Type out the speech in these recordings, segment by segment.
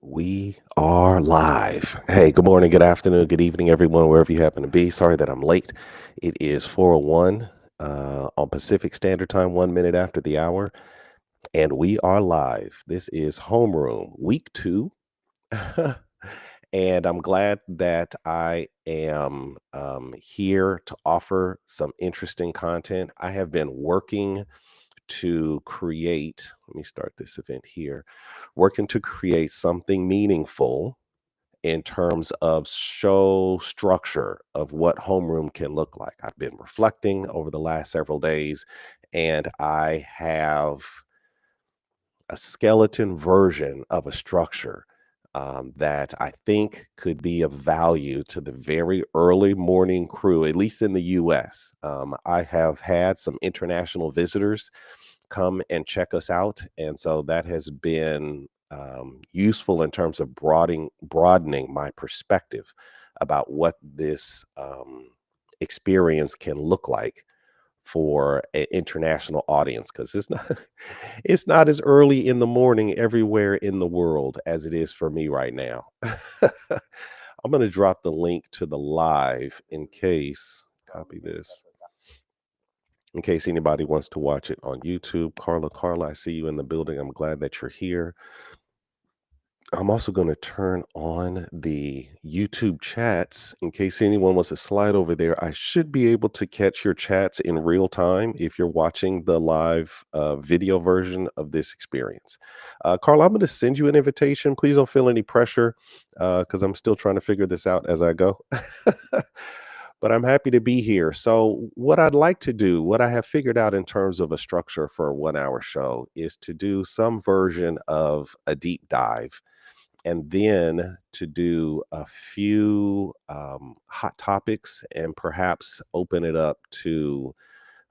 We are live. Hey, good morning, good afternoon, good evening, everyone, wherever you happen to be. Sorry that I'm late. It is 4:01 on Pacific Standard Time, 1 minute after the hour, and we are live. This is Homeroom, week two. And I'm glad that I am here to offer some interesting content. I have been working to create, let me start this event here, working to create something meaningful in terms of show structure of what homeroom can look like. I've been reflecting over the last several days, and I have a skeleton version of a structure that I think could be of value to the very early morning crew, at least in the US. I have had some international visitors come and check us out. And so that has been useful in terms of broadening my perspective about what this experience can look like for an international audience, because it's not it's not as early in the morning everywhere in the world as it is for me right now. I'm going to drop the link to the live in case, copy this, in case anybody wants to watch it on YouTube. Carla, I see you in the building. I'm glad that you're here. I'm also going to turn on the YouTube chats in case anyone wants to slide over there. I should be able to catch your chats in real time if you're watching the live video version of this experience. Carla, I'm going to send you an invitation. Please don't feel any pressure because I'm still trying to figure this out as I go. But I'm happy to be here. So, what I'd like to do, what I have figured out in terms of a structure for a 1 hour show, is to do some version of a deep dive and then to do a few hot topics and perhaps open it up to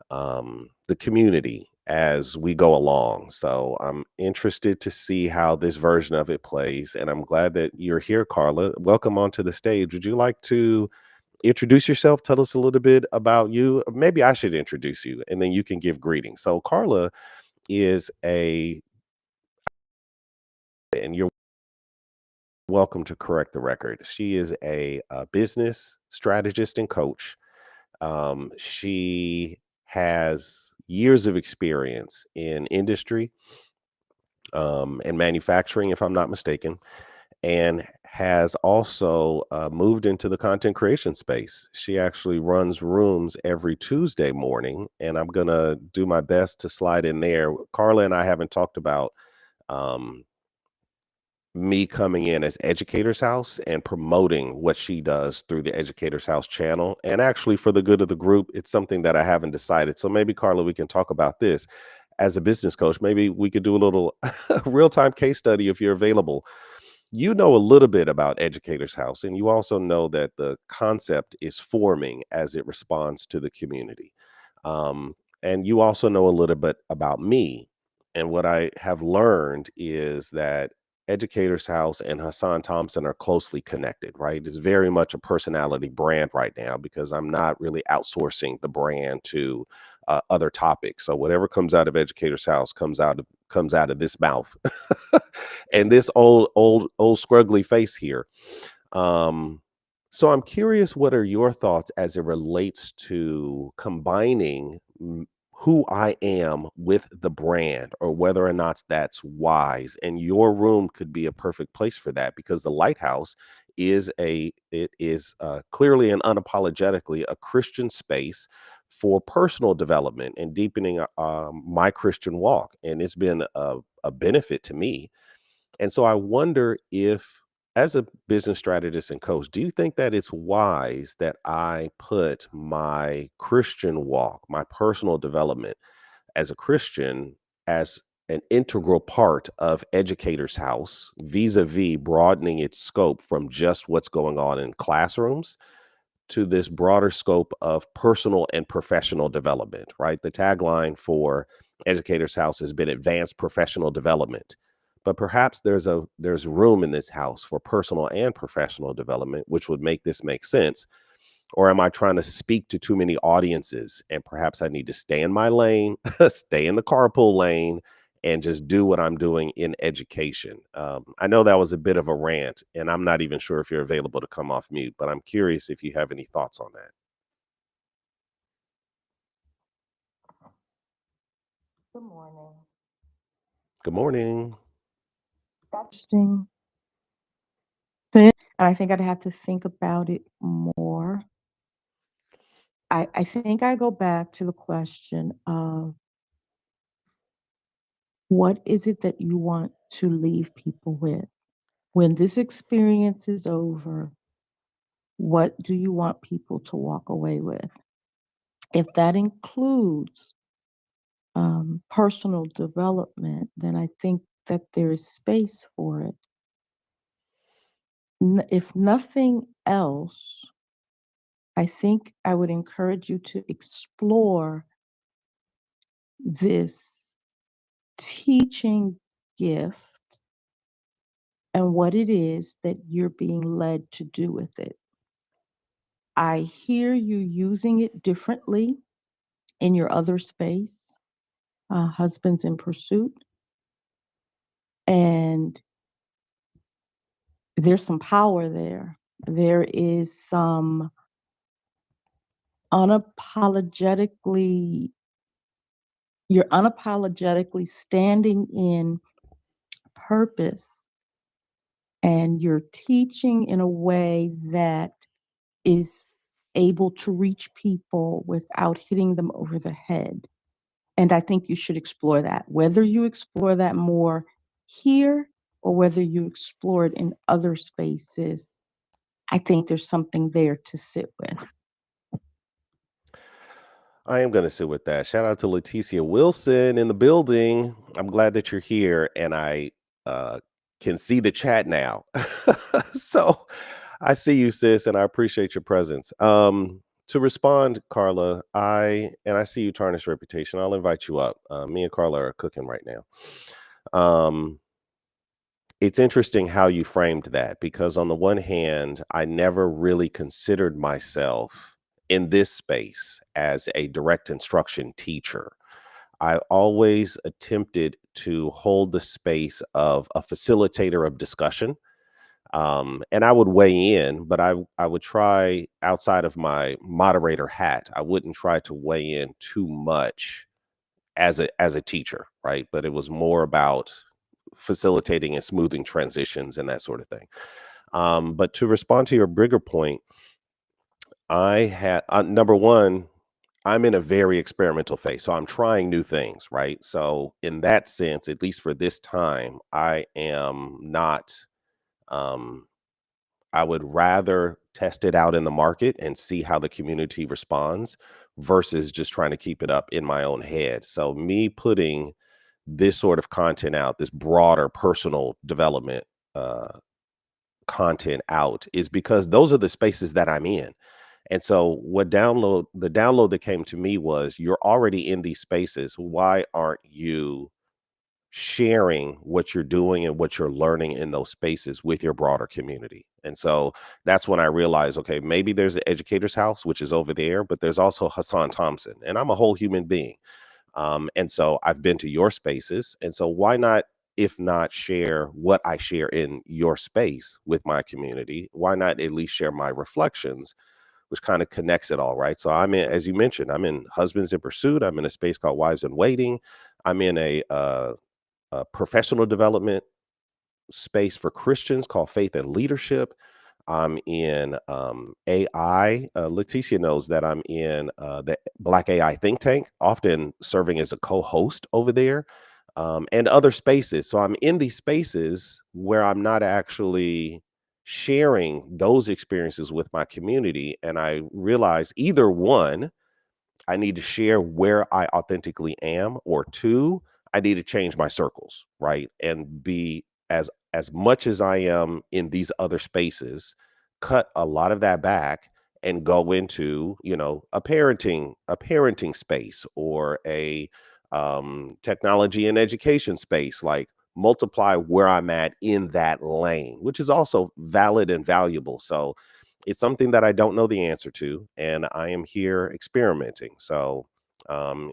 the community as we go along. So I'm interested to see how this version of it plays. And I'm glad that you're here, Carla. Welcome onto the stage. Would you like to introduce yourself? Tell us a little bit about you. Maybe I should introduce you and then you can give greetings. So Carla is and you're welcome to correct the record. She is a business strategist and coach. She has years of experience in industry and manufacturing, if I'm not mistaken, and has also moved into the content creation space. She actually runs rooms every Tuesday morning, and I'm going to do my best to slide in there. Carla and I haven't talked about um, me coming in as Educator's House and promoting what she does through the Educator's House channel. And actually, for the good of the group, it's something that I haven't decided. So maybe, Carla, we can talk about this as a business coach. Maybe we could do a little real time case study if you're available. You know a little bit about Educator's House, and you also know that the concept is forming as it responds to the community. And you also know a little bit about me. And what I have learned is that Educator's House and Hassan Thompson are closely connected, right? It's very much a personality brand right now because I'm not really outsourcing the brand to other topics. So whatever comes out of Educator's House comes out of this mouth and this old scruggly face here. Um, so I'm curious, what are your thoughts as it relates to combining who I am with the brand, or whether or not that's wise? And your room could be a perfect place for that because the Lighthouse it is clearly and unapologetically a Christian space for personal development and deepening my Christian walk, and it's been a benefit to me. And so I wonder if, as a business strategist and coach, do you think that it's wise that I put my Christian walk, my personal development as a Christian, as an integral part of Educator's House, vis-a-vis broadening its scope from just what's going on in classrooms to this broader scope of personal and professional development, right? The tagline for Educator's House has been advanced professional development. But perhaps there's room in this house for personal and professional development, which would make this make sense. Or am I trying to speak to too many audiences? And perhaps I need to stay in my lane, stay in the carpool lane, and just do what I'm doing in education. I know that was a bit of a rant, and I'm not even sure if you're available to come off mute, but I'm curious if you have any thoughts on that. Good morning. Good morning. Interesting. And I think I'd have to think about it more. I think I go back to the question of what is it that you want to leave people with? When this experience is over, what do you want people to walk away with? If that includes personal development, then I think that there is space for it. If nothing else, I think I would encourage you to explore this teaching gift and what it is that you're being led to do with it. I hear you using it differently in your other space, Husbands in Pursuit, and there's some power there. There is some unapologetically, you're unapologetically standing in purpose and you're teaching in a way that is able to reach people without hitting them over the head. And I think you should explore that, whether you explore that more here or whether you explore it in other spaces. I think there's something there to sit with. I am going to sit with that. Shout out to Leticia Wilson in the building. I'm glad that you're here, and I uh, can see the chat now. So I see you, sis, and I appreciate your presence. To respond, Carla, I see you tarnish reputation. I'll invite you up. Me and Carla are cooking right now. Um, it's interesting how you framed that because on the one hand, I never really considered myself in this space as a direct instruction teacher. I always attempted to hold the space of a facilitator of discussion. And I would weigh in, but I would try outside of my moderator hat. I wouldn't try to weigh in too much as a teacher, right? But it was more about facilitating and smoothing transitions and that sort of thing. But to respond to your bigger point, I had number one, I'm in a very experimental phase, so I'm trying new things, right? So in that sense, at least for this time, I am not. Um, I would rather test it out in the market and see how the community responds versus just trying to keep it up in my own head. So me putting this sort of content out, this broader personal development uh, content out, is because those are the spaces that I'm in. And so the download that came to me was you're already in these spaces. Why aren't you sharing what you're doing and what you're learning in those spaces with your broader community? And so that's when I realized, okay, maybe there's the educator's house, which is over there, but there's also Hassan Thompson, and I'm a whole human being. And so I've been to your spaces. And so why not, if not share what I share in your space with my community, why not at least share my reflections, which kind of connects it all, right? So I'm in, as you mentioned, I'm in Husbands in Pursuit. I'm in a space called Wives in Waiting. I'm in a professional development space for Christians called Faith and Leadership. I'm in AI. Leticia knows that I'm in the Black AI think tank, often serving as a co-host over there, and other spaces. So I'm in these spaces where I'm not actually sharing those experiences with my community. And I realize either one, I need to share where I authentically am, or two, I need to change my circles, right? And be as much as I am in these other spaces, cut a lot of that back and go into, a parenting space or a technology and education space, like multiply where I'm at in that lane, which is also valid and valuable. So it's something that I don't know the answer to, and I am here experimenting. So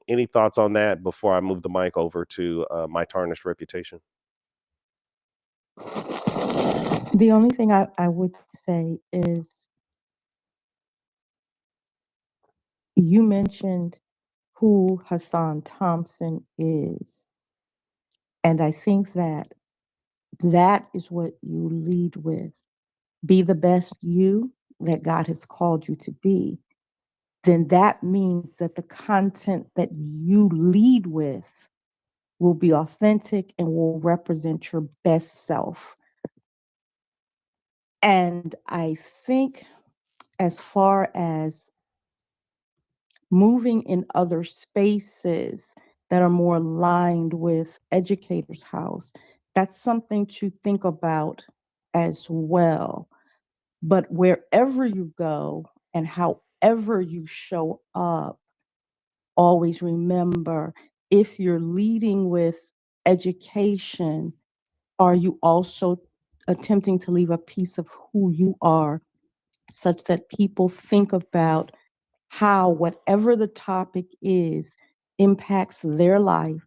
Any thoughts on that before I move the mic over to my tarnished reputation? The only thing I would say is you mentioned who Hassan Thompson is. And I think that that is what you lead with. Be the best you that God has called you to be. Then that means that the content that you lead with will be authentic and will represent your best self. And I think, as far as moving in other spaces that are more aligned with Educators House, that's something to think about as well. But wherever you go and however you show up, always remember, if you're leading with education, are you also attempting to leave a piece of who you are, such that people think about how whatever the topic is impacts their life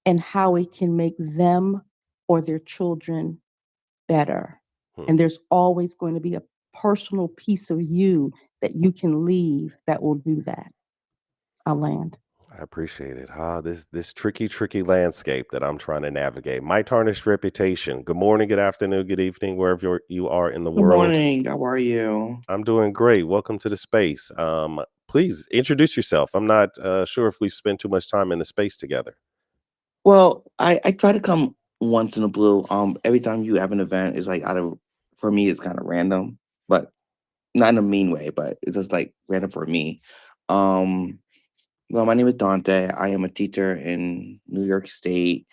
and how it can make them or their children better. Hmm. And there's always going to be a personal piece of you that you can leave that will do that. I'll land. I appreciate it. This tricky landscape that I'm trying to navigate. My tarnished reputation. Good morning, good afternoon, good evening, wherever you are in the Good world. morning. How are you? I'm doing great. Welcome to the space. Please introduce yourself. I'm not sure if we've spent too much time in the space together. Well, I try to come once in a blue. Every time you have an event, it's like out of for me, it's kind of random, but not in a mean way, but it's just like random for me. Um, well, my name is Dante. I am a teacher in New York State.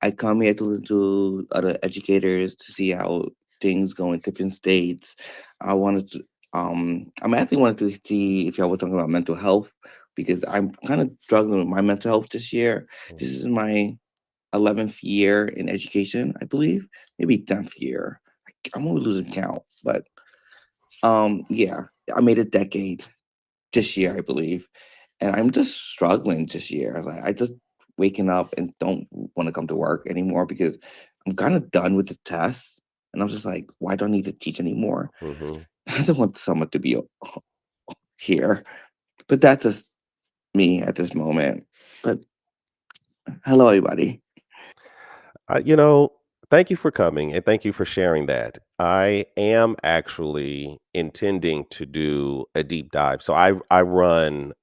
I come here to listen to other educators to see how things go in different states. I wanted to, I actually wanted to see if y'all were talking about mental health because I'm kind of struggling with my mental health this year. This Mhm. is my 11th year in education, I believe, maybe 10th year. I'm always losing count, but yeah, I made a decade this year, I believe, and I'm just struggling this year. Like I just waking up and don't want to come to work anymore because I'm kind of done with the tests, and I'm just like, why do I need to teach anymore? Mhm. I don't want someone to be here, but that's just me at this moment. But hello, everybody. Uh, you know, Thank you for coming and thank you for sharing that. I am actually intending to do a deep dive. So I run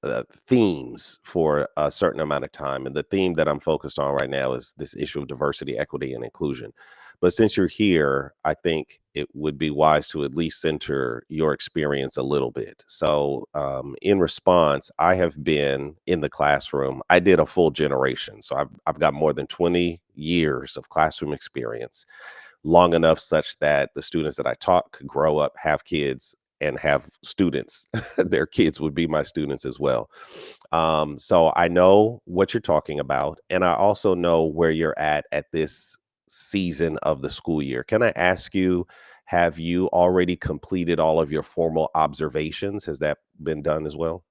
themes for a certain amount of time, and the theme that I'm focused on right now is this issue of diversity, equity, and inclusion. But since you're here, I think it would be wise to at least center your experience a little bit. So, in response, I have been in the classroom. I did a full generation, so I've got more than 20 years of classroom experience, long enough such that the students that I taught could grow up, have kids, and have students. Their kids would be my students as well. So I know what you're talking about, and I also know where you're at this season of the school year. Can I ask you, have you already completed all of your formal observations? Has that been done as well?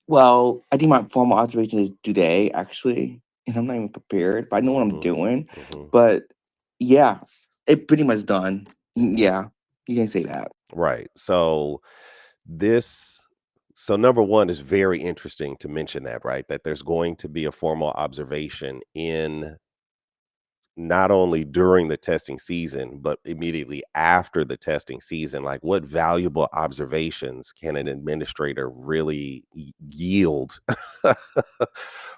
Well, I think my formal observation is today, actually, and I'm not even prepared, but I know what I'm Hmm. doing. Hmm. But yeah, it pretty much done. Okay. Yeah, you can say that. Right. This so number one is very interesting to mention that, right? That there's going to be a formal observation in not only during the testing season, but immediately after the testing season. Like, what valuable observations can an administrator really yield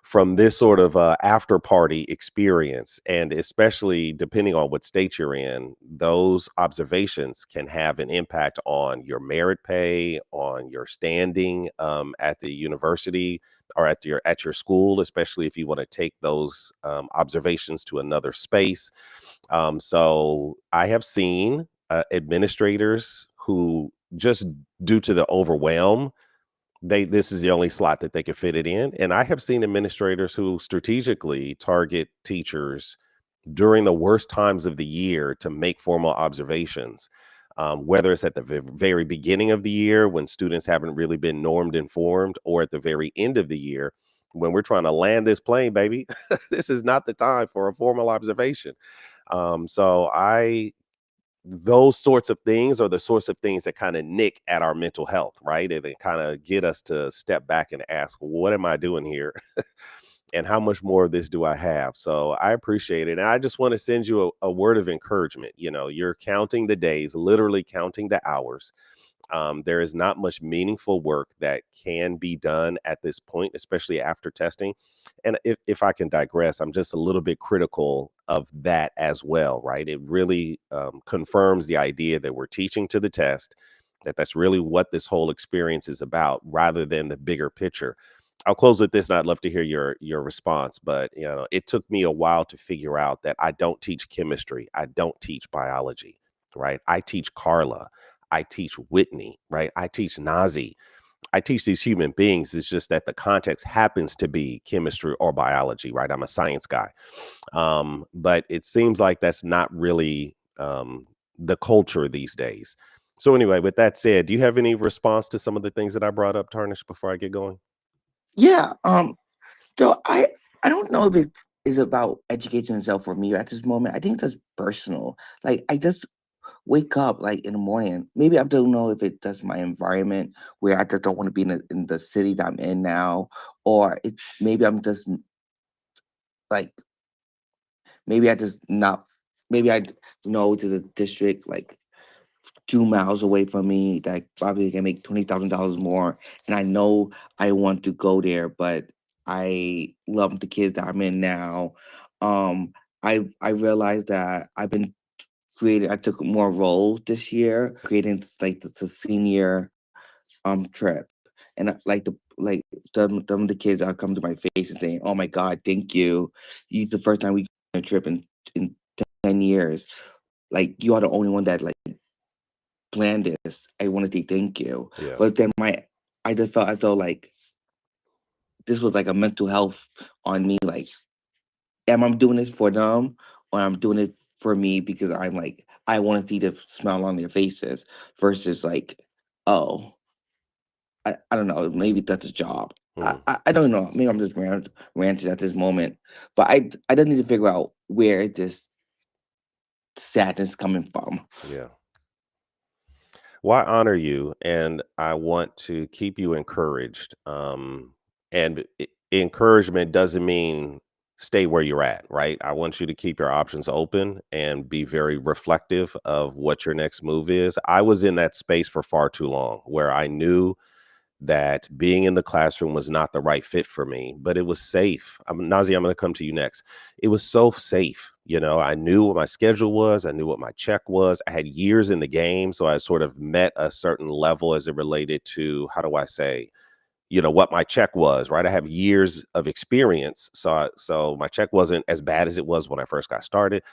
from this sort of after party experience? And especially depending on what state you're in, those observations can have an impact on your merit pay, on your standing at the university or at your school, especially if you want to take those observations to another space. So I have seen administrators who just due to the overwhelm, they this is the only slot that they could fit it in, and I have seen administrators who strategically target teachers during the worst times of the year to make formal observations. whether it's at the very beginning of the year when students haven't really been normed informed, or at the very end of the year when we're trying to land this plane, baby. This is not the time for a formal observation. So I those sorts of things are the sorts of things that kind of nick at our mental health, right? And they kind of get us to step back and ask, what am I doing here? And how much more of this do I have? So I appreciate it. And I just want to send you a word of encouragement. You're counting the days, literally counting the hours. There is not much meaningful work that can be done at this point, especially after testing. And if I can digress, I'm just a little bit critical of that as well, right? It really confirms the idea that we're teaching to the test, that's really what this whole experience is about, rather than the bigger picture. I'll close with this, and I'd love to hear your response. But it took me a while to figure out that I don't teach chemistry, I don't teach biology, right? I teach Carla, I teach Whitney, right? I teach Nazi. I teach these human beings. It's just that the context happens to be chemistry or biology, right? I'm a science guy. But it seems like that's not really the culture these days. So anyway, with that said, do you have any response to some of the things that I brought up, Tarnish, before I get going? Yeah. So I don't know if it is about education itself for me at this moment. I think it's just personal. Like I just wake up like in the morning. Maybe I don't know if it's just my environment where I just don't want to be in the city that I'm in now, or it maybe I'm just like maybe I just not maybe I know to the district like 2 miles away from me that probably can make $20,000 more, and I know I want to go there, but I love the kids that I'm in now. I realized that I've been creating. I took more roles this year, creating like the senior trip, and like the kids are coming to my face and saying, "Oh my God, thank you! You the first time we go on a trip in 10 years. Like you are the only one that like planned this. I want to say thank you." Yeah. But then I just felt as though like this was like a mental health on me. Like, am I doing this for them, or I'm doing it for me because I'm like I want to see the smile on their faces versus like, oh, I don't know. Maybe that's a job. Hmm. I don't know. Maybe I'm just ranting at this moment, but I don't need to figure out where this sadness coming from. Yeah. Well, I honor you, and I want to keep you encouraged. And encouragement doesn't mean stay where you're at, right? I want you to keep your options open and be very reflective of what your next move is. I was in that space for far too long, where I knew that being in the classroom was not the right fit for me, but it was safe. Nazi, I'm going to come to you next. It was so safe. I knew what my schedule was. I knew what my check was. I had years in the game. So I sort of met a certain level as it related to, how do I say, what my check was, right? I have years of experience. So my check wasn't as bad as it was when I first got started.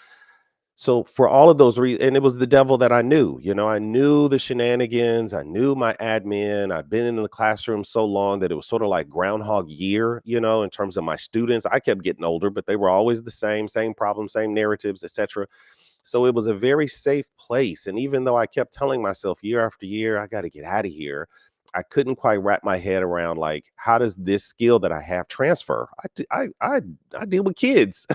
So for all of those reasons, and it was the devil that I knew. I knew the shenanigans. I knew my admin. I've been in the classroom so long that it was sort of like Groundhog Year, in terms of my students. I kept getting older, but they were always the same problems, same narratives, etc. So it was a very safe place. And even though I kept telling myself year after year, I got to get out of here, I couldn't quite wrap my head around, like, how does this skill that I have transfer? I deal with kids.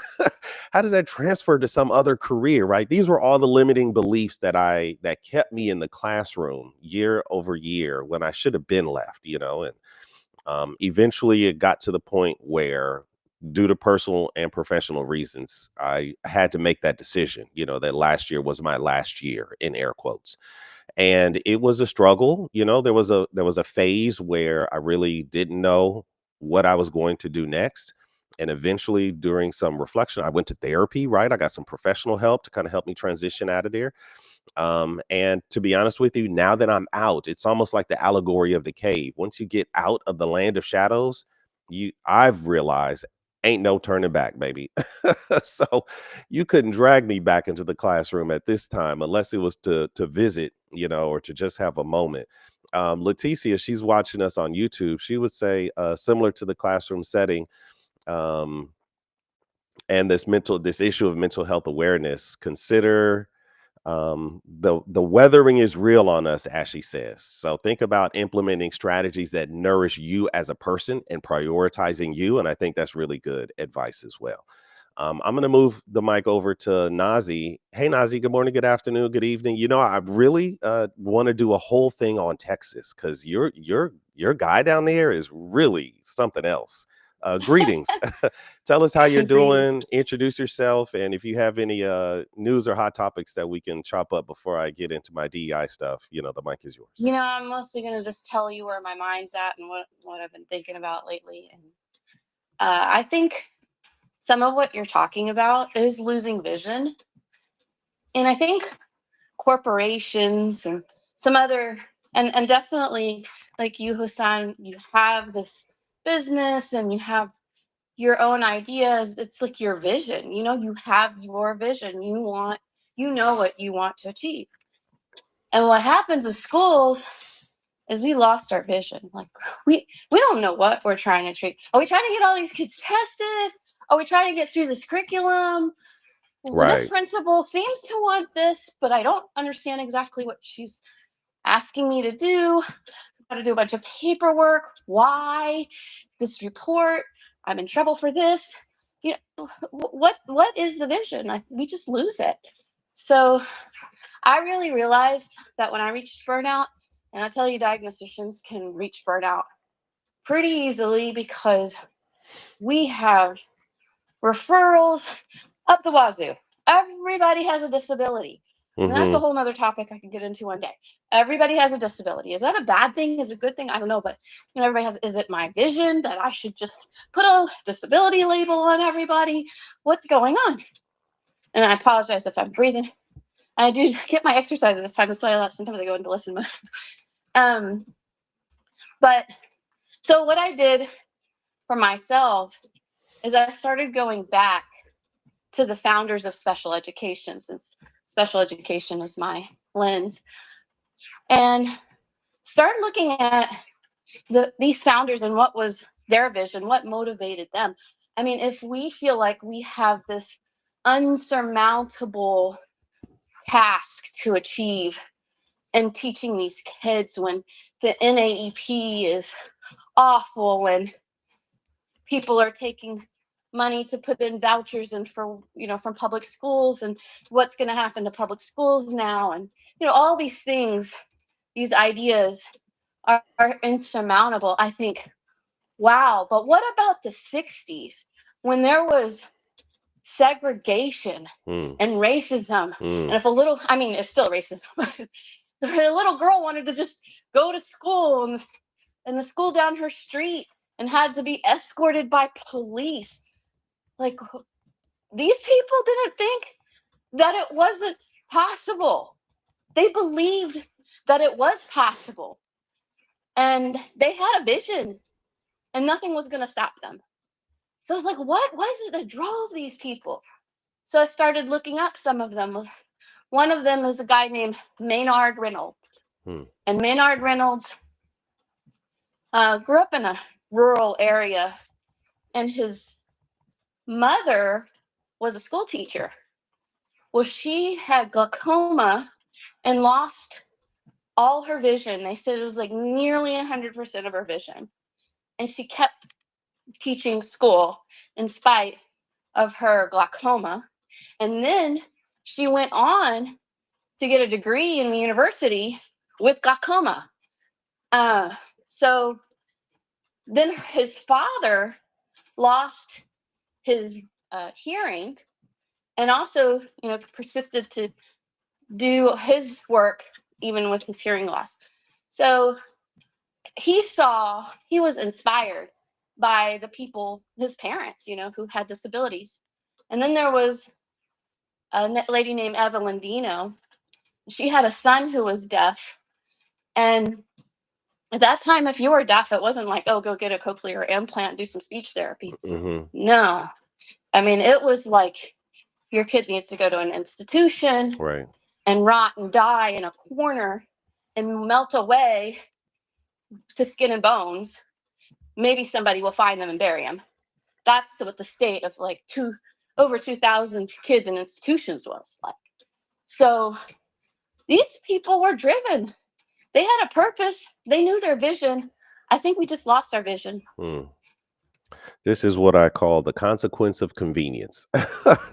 How does that transfer to some other career, right? These were all the limiting beliefs that kept me in the classroom year over year when I should have been left, and eventually it got to the point where, due to personal and professional reasons, I had to make that decision, that last year was my last year, in air quotes. And it was a struggle. There was a phase where I really didn't know what I was going to do next. And eventually, during some reflection, I went to therapy, right? I got some professional help to kind of help me transition out of there. And to be honest with you, now that I'm out, it's almost like the allegory of the cave. Once you get out of the land of shadows, I've realized ain't no turning back, baby. So you couldn't drag me back into the classroom at this time unless it was to visit, or to just have a moment. Leticia, she's watching us on YouTube. She would say, similar to the classroom setting, um, and this issue of mental health awareness, consider The weathering is real on us, Ashley says. So think about implementing strategies that nourish you as a person and prioritizing you. And I think that's really good advice as well. I'm going to move the mic over to Nazi. Hey, Nazi, good morning, good afternoon, good evening. You know, I really want to do a whole thing on Texas because your guy down there is really something else. Greetings. Tell us how you're Greetings. doing. Introduce yourself, and if you have any news or hot topics that we can chop up before I get into my DEI stuff, you know, the mic is yours. You know, I'm mostly going to just tell you where my mind's at and what I've been thinking about lately. And I think some of what you're talking about is losing vision. And I think corporations and some other, and definitely like you, Hassan, you have this business and you have your own ideas. It's like your vision, you know, you have your vision. You know what you want to achieve. And what happens in schools is we lost our vision. Like we don't know what we're trying to treat. Are we trying to get all these kids tested? Are we trying to get through this curriculum? Well, this Right. principal seems to want this, but I don't understand exactly what she's asking me to do. Got to do a bunch of paperwork. Why this report? I'm in trouble for this. You know, what is the vision? We just lose it. So I really realized that when I reached burnout, and I tell you, diagnosticians can reach burnout pretty easily because we have referrals up the wazoo. Everybody has a disability. And that's a Mm-hmm. whole nother topic I could get into one day. Everybody has a disability. Is that a bad thing? Is it a good thing? I don't know. But you know, everybody has. Is it my vision that I should just put a disability label on everybody? What's going on? And I apologize if I'm breathing. I do get my exercise at this time. That's why sometimes I go into listen mode. But so what I did for myself is I started going back to the founders of special education, since special education is my lens, and started looking at these founders and what was their vision, what motivated them. I mean, if we feel like we have this unsurmountable task to achieve and teaching these kids when the NAEP is awful and people are taking money to put in vouchers and for, you know, from public schools, and what's going to happen to public schools now, and you know, all these things, these ideas are insurmountable. I think, wow, but what about the 60s when there was segregation Mm. and racism? And Mm. if a little, I mean, it's still racism, but a little girl wanted to just go to school, and the school down her street and had to be escorted by police. Like, these people didn't think that it wasn't possible. They believed that it was possible. And they had a vision, and nothing was going to stop them. So I was like, what was it that drove these people? So I started looking up some of them. One of them is a guy named Maynard Reynolds. Mm. And Maynard Reynolds grew up in a rural area, and his mother was a school teacher. Well, she had glaucoma and lost all her vision. They said it was like nearly 100% of her vision. And she kept teaching school in spite of her glaucoma. And then she went on to get a degree in the university with glaucoma. So then his father lost his hearing, and also, you know, persisted to do his work even with his hearing loss. So he was inspired by the people, his parents, you know, who had disabilities. And then there was a lady named Evelyn Dino. She had a son who was deaf. And at that time, if you were deaf, it wasn't like, oh, go get a cochlear implant, do some speech therapy. Mm-hmm. No. I mean, it was like your kid needs to go to an institution Right. and rot and die in a corner and melt away to skin and bones. Maybe somebody will find them and bury them. That's what the state of like over 2,000 kids in institutions was like. So these people were driven. They had a purpose. They knew their vision. I think we just lost our vision. This is what I call the consequence of convenience.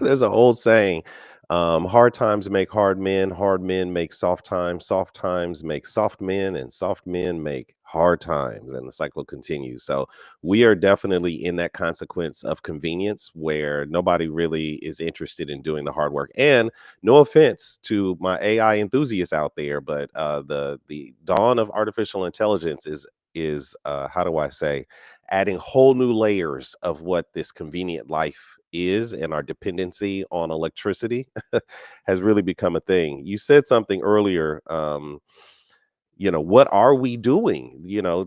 There's an old saying, hard times make hard men make soft times make soft men, and soft men make hard times. And the cycle continues. So we are definitely in that consequence of convenience where nobody really is interested in doing the hard work. And no offense to my AI enthusiasts out there, but the dawn of artificial intelligence is how do I say, adding whole new layers of what this convenient life is, and our dependency on electricity has really become a thing. You said something earlier, what are we doing,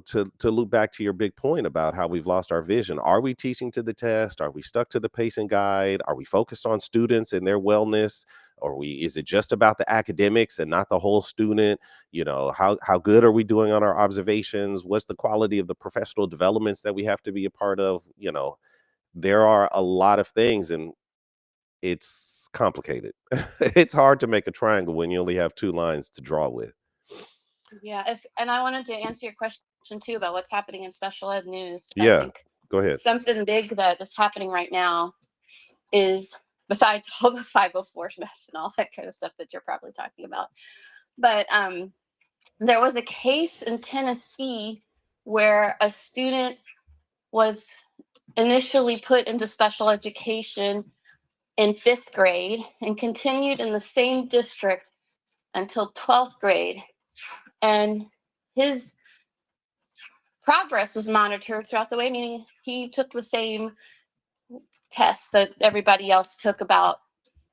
to loop back to your big point about how we've lost our vision? Are we teaching to the test? Are we stuck to the pacing guide? Are we focused on students and their wellness? Or is it just about the academics and not the whole student? How good are we doing on our observations? What's the quality of the professional developments that we have to be a part of? There are a lot of things, and it's complicated. It's hard to make a triangle when you only have two lines to draw with. Yeah, and I wanted to answer your question too about what's happening in special ed news. I Yeah, think go ahead. something big that is happening right now is, besides all the 504 mess and all that kind of stuff that you're probably talking about, but there was a case in Tennessee where a student was initially put into special education in 5th grade and continued in the same district until 12th grade. And his progress was monitored throughout the way, meaning he took the same tests that everybody else took about,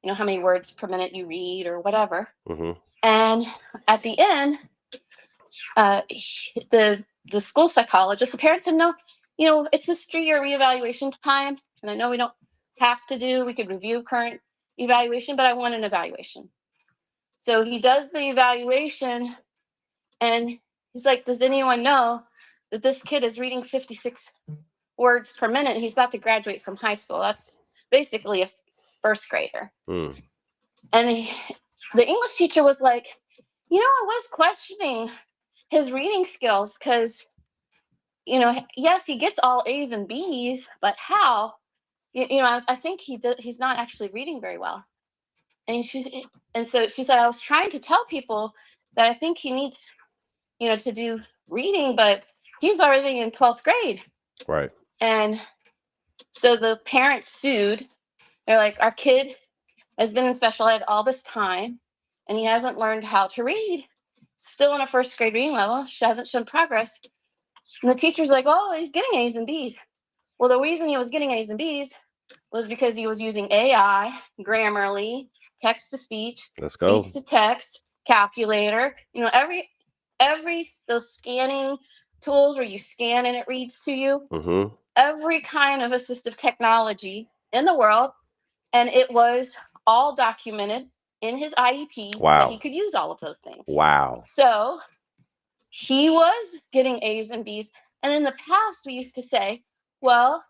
how many words per minute you read or whatever. And at the end, the school psychologist, the parents said, no, it's this 3-year reevaluation time. And I know we don't have to we could review current evaluation, but I want an evaluation. So he does the evaluation and he's like, does anyone know that this kid is reading 56 words per minute? He's about to graduate from high school. That's basically a 1st grader. And the English teacher was like, I was questioning his reading skills because, yes, he gets all A's and B's, but how? I think he's not actually reading very well. And so she said, I was trying to tell people that I think he needs, to do reading, but he's already in 12th grade. Right. And so the parents sued. They're like, our kid has been in special ed all this time, and he hasn't learned how to read. Still in a 1st grade reading level. She hasn't shown progress. And the teacher's like, oh, he's getting A's and B's. Well, the reason he was getting A's and B's was because he was using AI, Grammarly, text-to-speech, speech-to-text, calculator, every those scanning tools where you scan and it reads to you, every kind of assistive technology in the world, and it was all documented in his IEP that he could use all of those things. Wow. So he was getting A's and B's. And in the past, we used to say, well,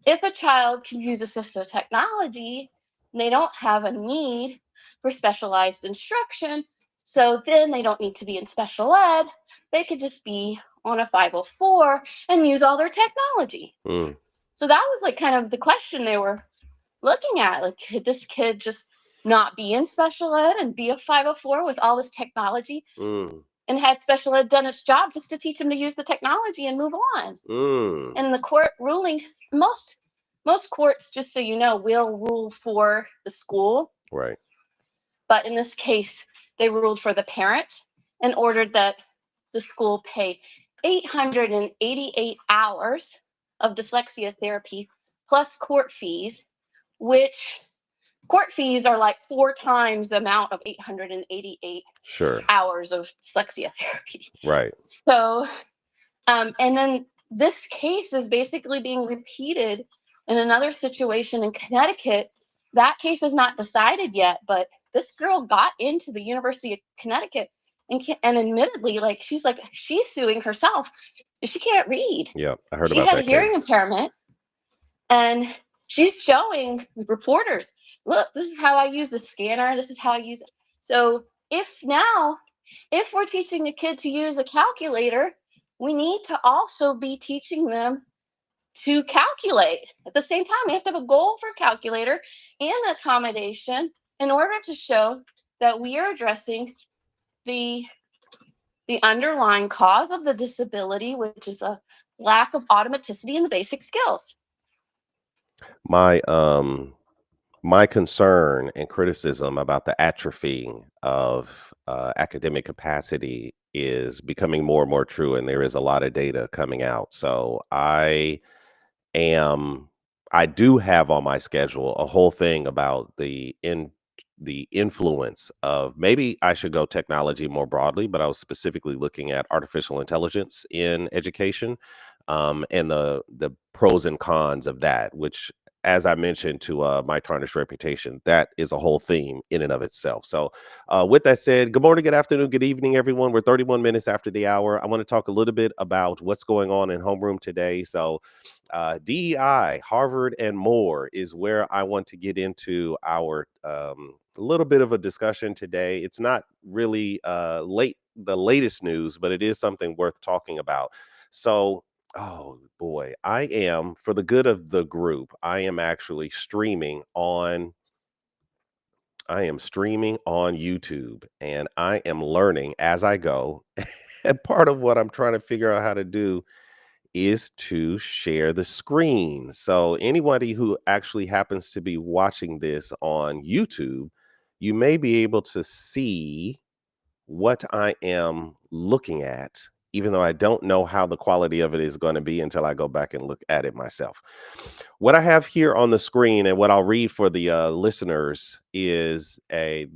if a child can use assistive technology, they don't have a need for specialized instruction. So then they don't need to be in special ed. They could just be on a 504 and use all their technology. So that was like kind of the question they were looking at. Like, could this kid just not be in special ed and be a 504 with all this technology? And had special ed done its job just to teach him to use the technology and move on. And the court ruling, most courts, just so you know, will rule for the school. Right. But in this case, they ruled for the parents and ordered that the school pay 888 hours of dyslexia therapy plus court fees, which court fees are like 4 times the amount of 888 hours of dyslexia therapy. Right. So, and then this case is basically being repeated in another situation in Connecticut. That case is not decided yet, but this girl got into the University of Connecticut and admittedly, she's suing herself. She can't read. Yeah, I heard she about that. She had a hearing impairment, and she's showing reporters, look, this is how I use the scanner. This is how I use it. So if we're teaching a kid to use a calculator, we need to also be teaching them to calculate. At the same time, we have to have a goal for calculator and accommodation in order to show that we are addressing the underlying cause of the disability, which is a lack of automaticity in the basic skills. My my concern and criticism about the atrophying of academic capacity is becoming more and more true, and there is a lot of data coming out. So am I do have on my schedule a whole thing about the influence of, maybe I should go technology more broadly, but I was specifically looking at artificial intelligence in education, and the pros and cons of that, which, as I mentioned to my tarnished reputation, that is a whole theme in and of itself. So with that said, good morning, good afternoon, good evening, everyone. We're 31 minutes after the hour. I want to talk a little bit about what's going on in homeroom today. So DEI, Harvard, and more is where I want to get into our little bit of a discussion today. It's not really the latest news, but it is something worth talking about. So, oh boy, for the good of the group, I am actually streaming on YouTube, and I am learning as I go. And part of what I'm trying to figure out how to do is to share the screen. So anybody who actually happens to be watching this on YouTube, you may be able to see what I am looking at, even though I don't know how the quality of it is going to be until I go back and look at it myself. What I have here on the screen, and what I'll read for the listeners, is a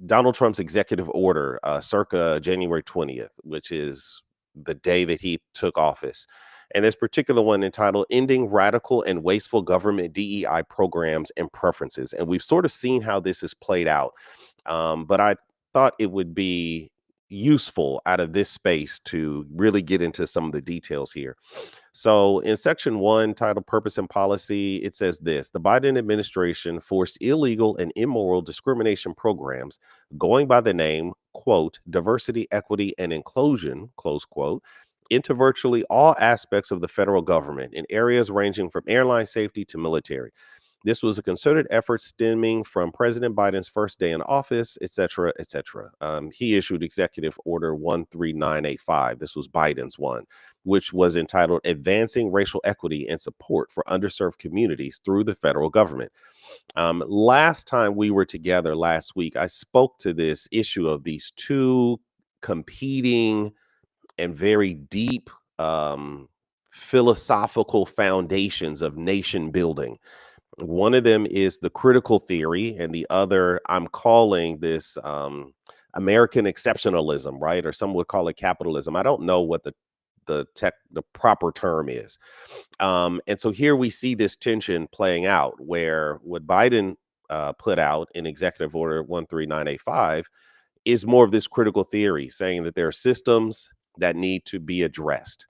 Donald Trump's executive order, circa January 20th, which is the day that he took office. And this particular one entitled Ending Radical and Wasteful Government DEI Programs and Preferences. And we've sort of seen how this is played out. But I thought it would be useful out of this space to really get into some of the details here. So in section 1, titled Purpose and Policy, it says this: the Biden administration forced illegal and immoral discrimination programs going by the name, quote, diversity, equity, and inclusion, close quote, into virtually all aspects of the federal government in areas ranging from airline safety to military. This was a concerted effort stemming from President Biden's first day in office, et cetera, et cetera. He issued Executive Order 13985. This was Biden's one, which was entitled Advancing Racial Equity and Support for Underserved Communities Through the Federal Government. Last time we were together last week, I spoke to this issue of these two competing and very deep philosophical foundations of nation building. One of them is the critical theory, and the other I'm calling this American exceptionalism, right? Or some would call it capitalism. I don't know what the proper term is. And so here we see this tension playing out, where what Biden put out in Executive Order 13985 is more of this critical theory, saying that there are systems that need to be addressed.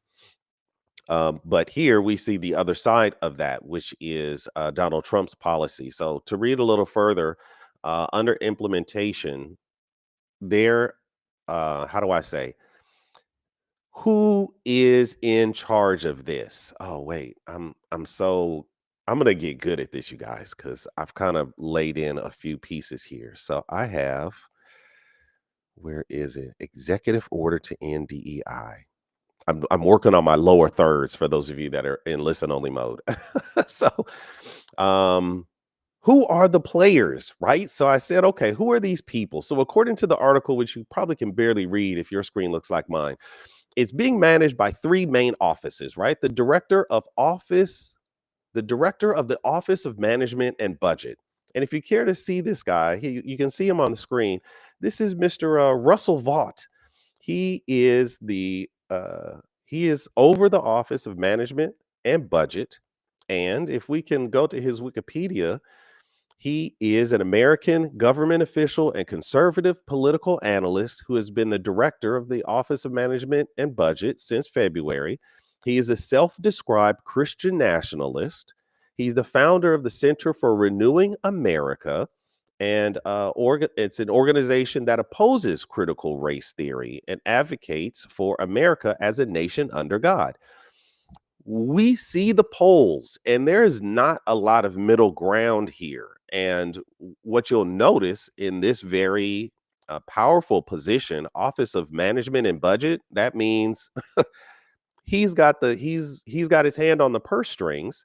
But here we see the other side of that, which is Donald Trump's policy. So to read a little further, under implementation, how do I say, who is in charge of this? Oh, wait, I'm gonna get good at this, you guys, because I've kind of laid in a few pieces here. So I have, where is it? Executive Order to End DEI. I'm working on my lower thirds for those of you that are in listen only mode. So, who are the players, right? So I said, okay, who are these people? So according to the article, which you probably can barely read if your screen looks like mine, it's being managed by three main offices, right? The director of the Office of Management and Budget. And if you care to see this guy, you can see him on the screen. This is Mr. Russell Vaught. He is over the Office of Management and Budget. And if we can go to his Wikipedia, he is an American government official and conservative political analyst who has been the director of the Office of Management and Budget since February. He is a self-described Christian nationalist. He's the founder of the Center for Renewing America And it's an organization that opposes critical race theory and advocates for America as a nation under God. We see the polls, and there is not a lot of middle ground here. And what you'll notice in this very powerful position, Office of Management and Budget, that means he's got his hand on the purse strings.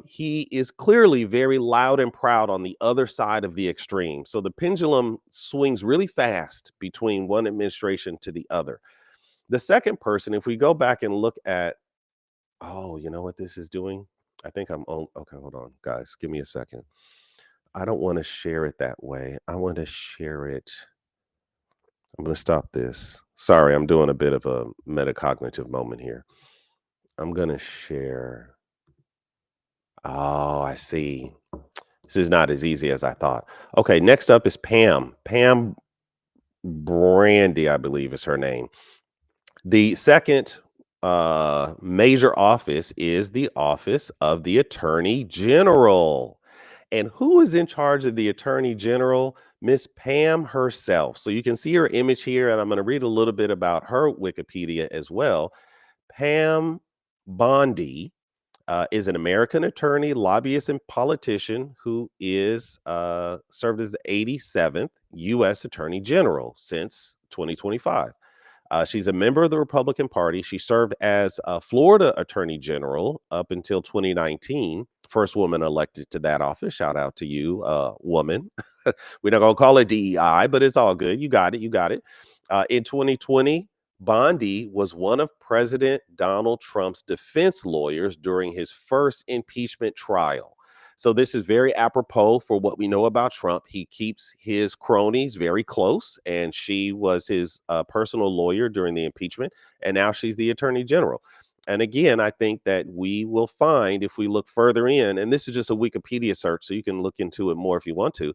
He is clearly very loud and proud on the other side of the extreme. So the pendulum swings really fast between one administration to the other. The second person, if we go back and look at, oh, you know what this is doing? I think I'm on. Okay, hold on, guys. Give me a second. I don't want to share it that way. I want to share it. I'm going to stop this. Sorry, I'm doing a bit of a metacognitive moment here. I'm going to share. Oh, I see. This is not as easy as I thought. Okay, next up is Pam. Pam Brandy, I believe is her name. The second major office is the Office of the Attorney General. And who is in charge of the Attorney General? Miss Pam herself. So you can see her image here, and I'm going to read a little bit about her Wikipedia as well. Pam Bondi is an American attorney, lobbyist, and politician who is served as the 87th U.S. Attorney General since 2025. She's a member of the Republican Party. She served as a Florida Attorney General up until 2019. First woman elected to that office. Shout out to you, woman. We're not going to call it DEI, but it's all good. You got it. You got it. In 2020, Bondi was one of President Donald Trump's defense lawyers during his first impeachment trial. So this is very apropos for what we know about Trump. He keeps his cronies very close, and she was his personal lawyer during the impeachment, and now she's the attorney general. And again, I think that we will find, if we look further in, and this is just a Wikipedia search, so you can look into it more if you want to.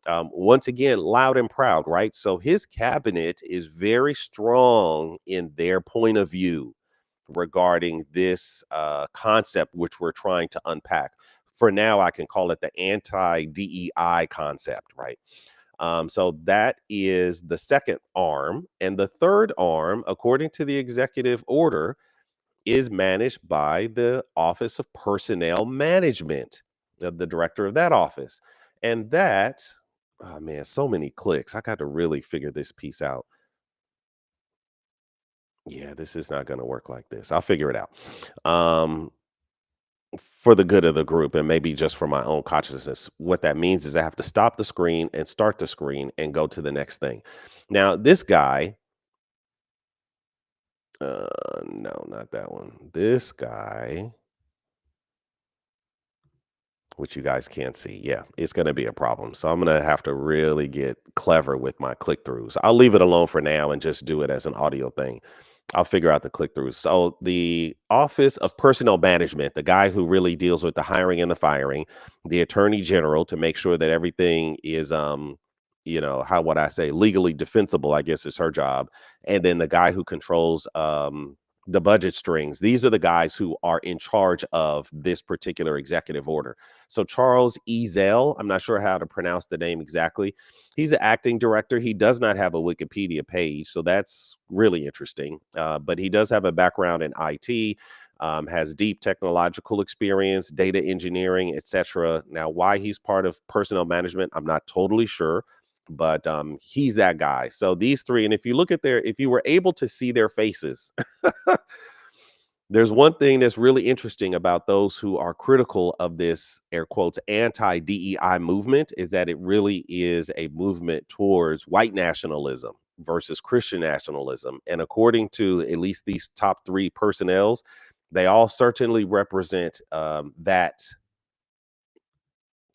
Once again, loud and proud, right? So his cabinet is very strong in their point of view regarding this concept, which we're trying to unpack. For now, I can call it the anti-DEI concept, right? So that is the second arm. And the third arm, according to the executive order, is managed by the Office of Personnel Management, the director of that office. And that, oh man, so many clicks. I got to really figure this piece out. Yeah, this is not going to work like this. I'll figure it out. For the good of the group and maybe just for my own consciousness, what that means is I have to stop the screen and start the screen and go to the next thing. Now, this guy, no, not that one. This guy, which you guys can't see. Yeah, it's going to be a problem. So I'm going to have to really get clever with my click throughs. I'll leave it alone for now and just do it as an audio thing. I'll figure out the click throughs. So the Office of Personnel Management, the guy who really deals with the hiring and the firing, the Attorney General to make sure that everything is how would I say, legally defensible, I guess is her job. And then the guy who controls the budget strings. These are the guys who are in charge of this particular executive order. So Charles Ezell, I'm not sure how to pronounce the name exactly. He's an acting director. He does not have a Wikipedia page, so that's really interesting. But he does have a background in IT, has deep technological experience, data engineering, etc. Now, why he's part of personnel management, I'm not totally sure, but he's that guy. So these three, and if you look at if you were able to see their faces, there's one thing that's really interesting about those who are critical of this, air quotes, anti-DEI movement, is that it really is a movement towards white nationalism versus Christian nationalism. And according to at least these top three personnels, they all certainly represent that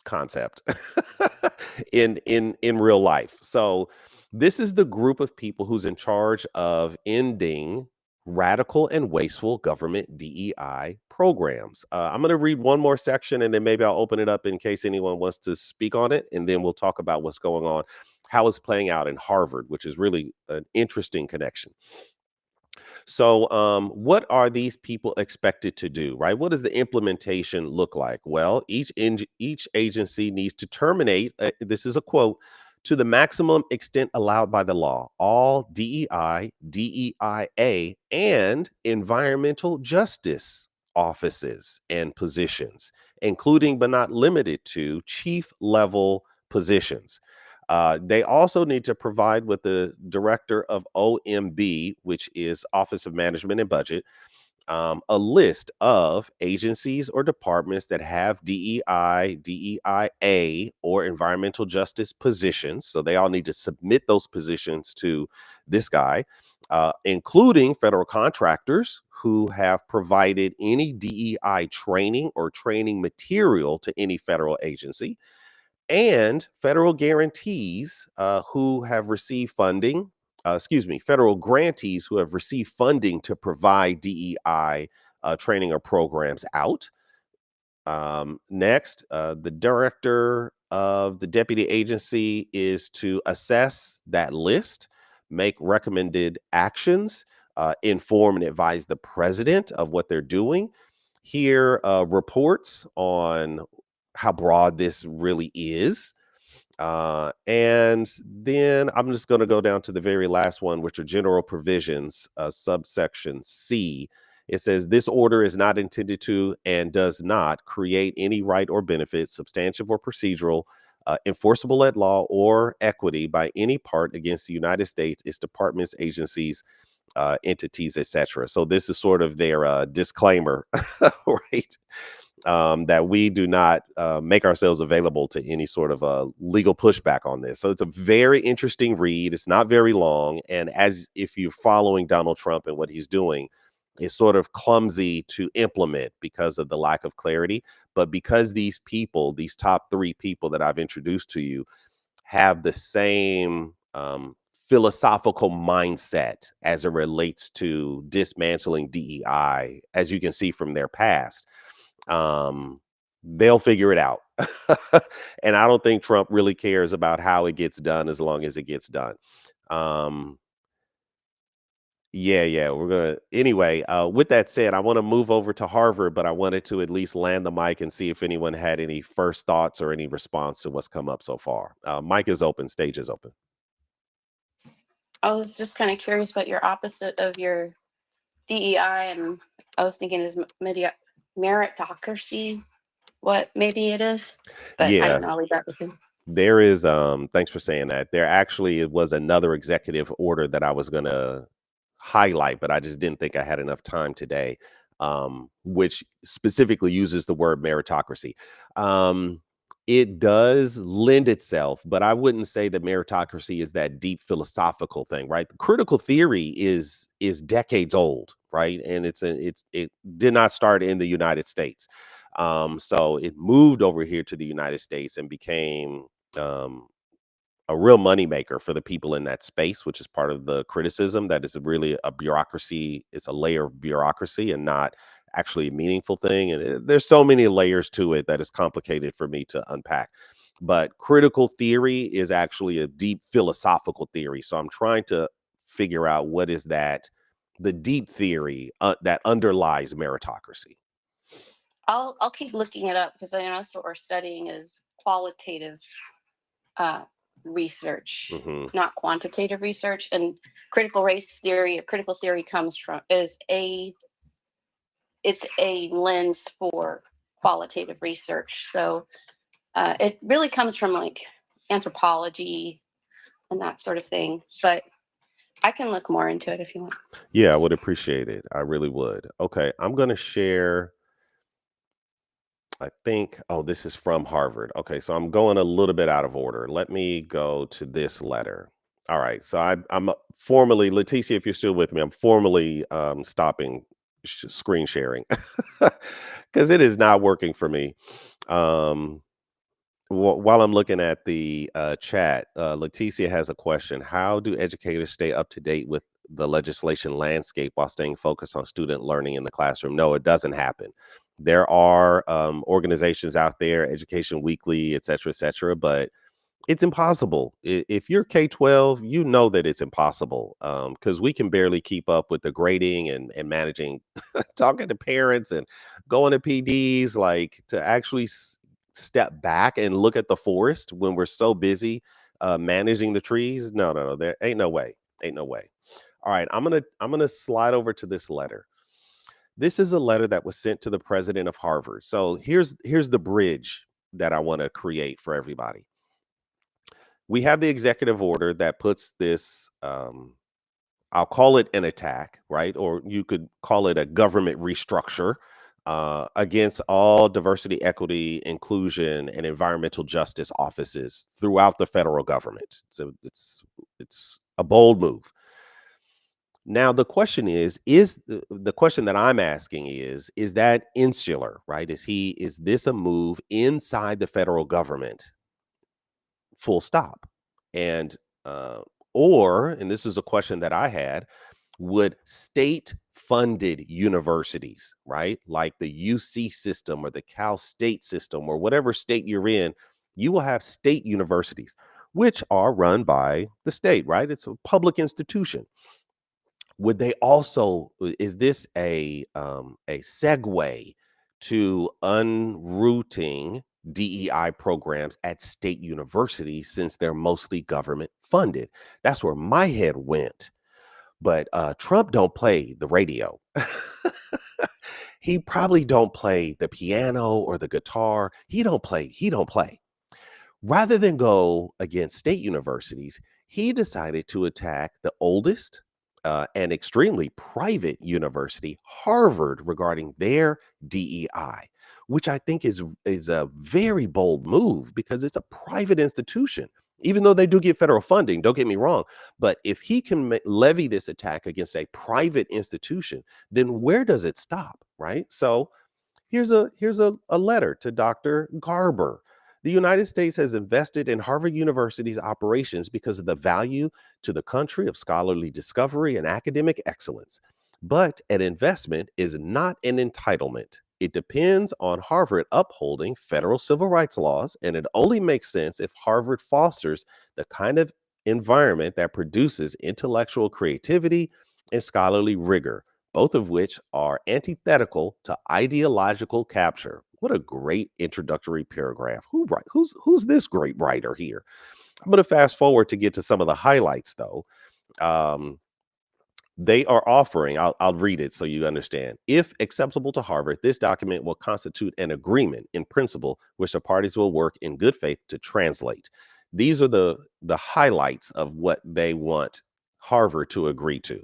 concept in real life. So this is the group of people who's in charge of ending radical and wasteful government DEI programs. I'm going to read one more section and then maybe I'll open it up in case anyone wants to speak on it. And then we'll talk about what's going on, how it's playing out in Harvard, which is really an interesting connection. So, what are these people expected to do, right? What does the implementation look like? Well, each agency needs to terminate. This is a quote: to the maximum extent allowed by the law, all DEI, DEIA, and environmental justice offices and positions, including but not limited to chief level positions. They also need to provide with the director of OMB, which is Office of Management and Budget, a list of agencies or departments that have DEI, DEIA, or environmental justice positions. So they all need to submit those positions to this guy, including federal contractors who have provided any DEI training or training material to any federal agency, and federal guarantees who have received funding, federal grantees who have received funding to provide DEI training or programs out. Next, the director of the deputy agency is to assess that list, make recommended actions, inform and advise the president of what they're doing, hear reports on how broad this really is. And then I'm just going to go down to the very last one, which are general provisions, subsection C. It says this order is not intended to and does not create any right or benefit, substantive or procedural, enforceable at law or equity by any part against the United States, its departments, agencies, entities, etc. So this is sort of their disclaimer, right? That we do not make ourselves available to any sort of legal pushback on this. So it's a very interesting read. It's not very long. And as if you're following Donald Trump and what he's doing, it's sort of clumsy to implement because of the lack of clarity. But because these people, these top three people that I've introduced to you, have the same philosophical mindset as it relates to dismantling DEI, as you can see from their past, they'll figure it out. And I don't think Trump really cares about how it gets done as long as it gets done. Yeah, we're gonna anyway. With that said, I want to move over to Harvard, but I wanted to at least land the mic and see if anyone had any first thoughts or any response to what's come up so far. Mic is open, stage is open. I was just kind of curious about your opposite of your DEI, and I was thinking is meritocracy what maybe it is, but I Yeah, don't know. I'll leave that with you. there is. Thanks for saying that. There actually was another executive order that I was gonna highlight, but I just didn't think I had enough time today, which specifically uses the word meritocracy. It does lend itself, but I wouldn't say that meritocracy is that deep philosophical thing, right? The critical theory is decades old, right? And it did not start in the United States. So it moved over here to the United States and became um, a real moneymaker for the people in that space, which is part of the criticism that is really a bureaucracy. It's a layer of bureaucracy and not actually a meaningful thing. And there's so many layers to it that is complicated for me to unpack. But critical theory is actually a deep philosophical theory. So I'm trying to figure out what is that, the deep theory that underlies meritocracy. I'll keep looking it up because I know that's what we're studying is qualitative research, Hmm. not quantitative research. And critical race theory, critical theory comes from it's a lens for qualitative research. So it really comes from like anthropology and that sort of thing. But I can look more into it if you want. Yeah, I would appreciate it. I really would. Okay, I'm going to share. I think, oh, this is from Harvard. Okay, so I'm going a little bit out of order. Let me go to this letter. All right, so I'm formally, Leticia, if you're still with me, I'm formally stopping screen sharing because it is not working for me. Um, while I'm looking at the chat, Leticia has a question. How do educators stay up to date with the legislation landscape while staying focused on student learning in the classroom? No, it doesn't happen. There are organizations out there, Education Weekly, et cetera, but It's impossible. If you're K-12, you know that it's impossible, because we can barely keep up with the grading and managing, talking to parents and going to PDs, like to actually step back and look at the forest when we're so busy managing the trees. No, no, no, there ain't no way. Ain't no way. All right, I'm gonna slide over to this letter. This is a letter that was sent to the president of Harvard. So here's the bridge that I want to create for everybody. We have the executive order that puts this, I'll call it an attack, right? Or you could call it a government restructure against all diversity, equity, inclusion, and environmental justice offices throughout the federal government. So it's a bold move. Now the question is the question that I'm asking is that insular, right? Is this a move inside the federal government? Full stop. And uh, and this is a question that I had, would state funded universities, right? Like the UC system or the Cal State system or whatever state you're in, you will have state universities, which are run by the state, right? It's a public institution. Would they also, is this a segue to unrooting DEI programs at state universities since they're mostly government funded? That's where my head went. But Trump don't play the radio. He probably don't play the piano or the guitar. He don't play. Rather than go against state universities, he decided to attack the oldest and extremely private university, Harvard, regarding their DEI, which I think is a very bold move because it's a private institution. Even though they do get federal funding, don't get me wrong, but if he can levy this attack against a private institution, then where does it stop, right? So here's a letter to Dr. Garber. The United States has invested in Harvard University's operations because of the value to the country of scholarly discovery and academic excellence. But an investment is not an entitlement. It depends on Harvard upholding federal civil rights laws, and it only makes sense if Harvard fosters the kind of environment that produces intellectual creativity and scholarly rigor, both of which are antithetical to ideological capture. What a great introductory paragraph. Who's this great writer here? I'm going to fast forward to get to some of the highlights, though. Um, they are offering, I'll read it so you understand. If acceptable to Harvard, this document will constitute an agreement in principle, which the parties will work in good faith to translate. These are the highlights of what they want Harvard to agree to.